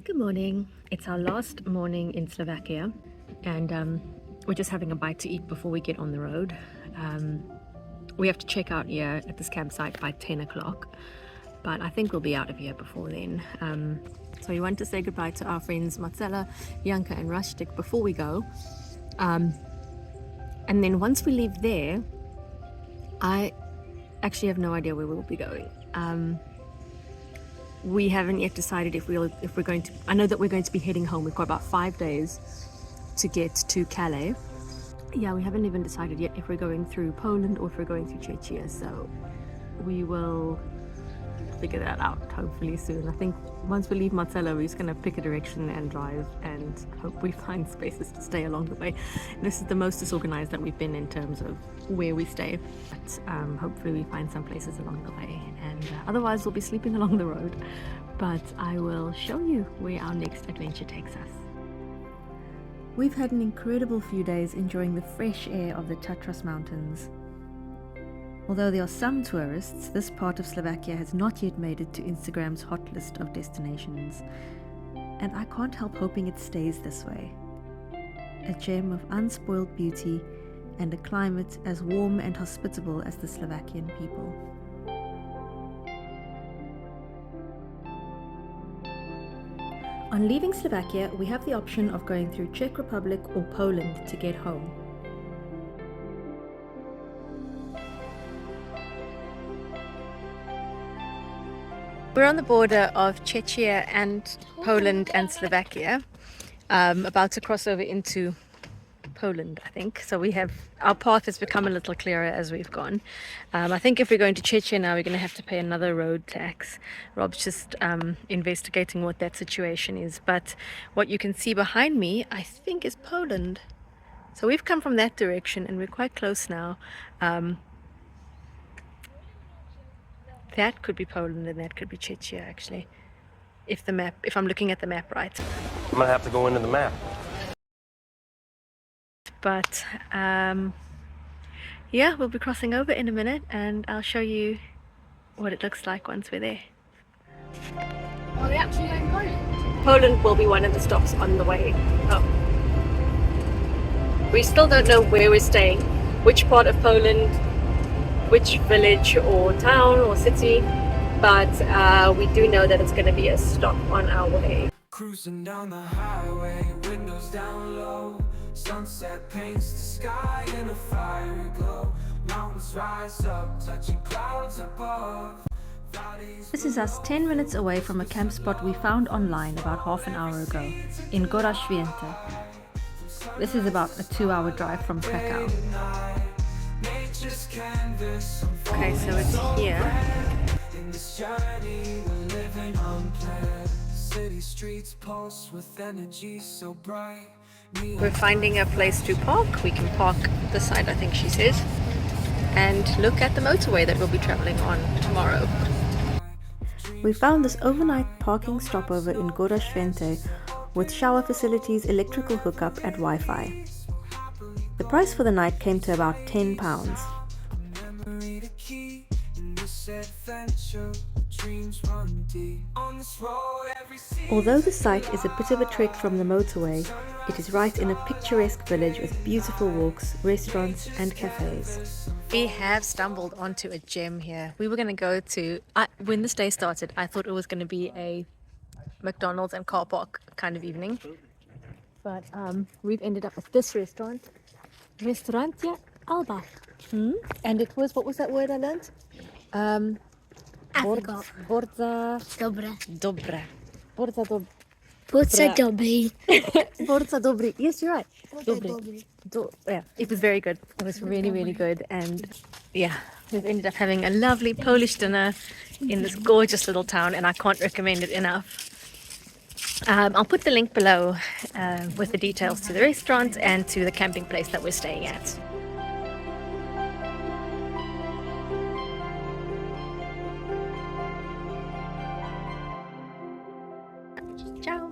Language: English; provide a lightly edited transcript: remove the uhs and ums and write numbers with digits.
Good morning. It's our last morning in Slovakia, and we're just having a bite to eat before we get on the road. We have to check out here at this campsite by 10 o'clock, but I think we'll be out of here before then. So we want to say goodbye to our friends Marcella, Janka and Rustik before we go. And then once we leave there, I actually have no idea where we'll be going. We haven't yet decided if we're going to. I know that we're going to be heading home. We've got about 5 days to get to Calais. Yeah, we haven't even decided yet if we're going through Poland or if we're going through Czechia. So we will figure that out hopefully soon. I think once we leave Marcella, we're just going to pick a direction and drive and hope we find spaces to stay along the way. This is the most disorganized that we've been in terms of where we stay, but hopefully we find some places along the way, and otherwise we'll be sleeping along the road. But I will show you where our next adventure takes us. We've had an incredible few days enjoying the fresh air of the Tatras Mountains. Although there are some tourists, this part of Slovakia has not yet made it to Instagram's hot list of destinations, and I can't help hoping it stays this way. A gem of unspoiled beauty and a climate as warm and hospitable as the Slovakian people. On leaving Slovakia, we have the option of going through Czech Republic or Poland to get home. We're on the border of Czechia and Poland and Slovakia, about to cross over into Poland, I think. So our path has become a little clearer as we've gone. I think if we're going to Czechia now, we're going to have to pay another road tax. Rob's just investigating what that situation is. But what you can see behind me, I think, is Poland. So we've come from that direction and we're quite close now. That could be Poland and that could be Czechia, actually. If I'm looking at the map right. I'm gonna have to go into the map. But yeah, we'll be crossing over in a minute and I'll show you what it looks like once we're there. Are we actually going Poland? Poland will be one of the stops on the way home. We still don't know where we're staying, which part of Poland, which village or town or city, but we do know that it's going to be a stop on our way. Cruising down the highway, windows down low, sunset paints the sky in a fiery glow, mountains rise up, touching clouds above. This is us 10 minutes away from a camp spot we found online about half an hour ago, in Gora Swietej. This is about a 2-hour drive from Krakow. Okay, so it's here. We're finding a place to park. We can park this side, I think she says, and look at the motorway that we'll be traveling on tomorrow. We found this overnight parking stopover in Gora Swietej with shower facilities, electrical hookup and Wi-Fi. The price for the night came to about £10. Although the site is a bit of a trek from the motorway, it is right in a picturesque village with beautiful walks, restaurants and cafes. We have stumbled onto a gem here. We were going to go to, when this day started, I thought it was going to be a McDonald's and car park kind of evening. But we've ended up at this restaurant. Resturanja Alba. And it was, what was that word I learned? Bardzo dobre. Bardzo dobry. Bardzo dobry. Yes, you're right. Dobry. Yeah, it was very good. It was really, really good. And yeah, we've ended up having a lovely Polish dinner in this gorgeous little town, and I can't recommend it enough. I'll put the link below with the details to the restaurant and to the camping place that we're staying at. Ciao!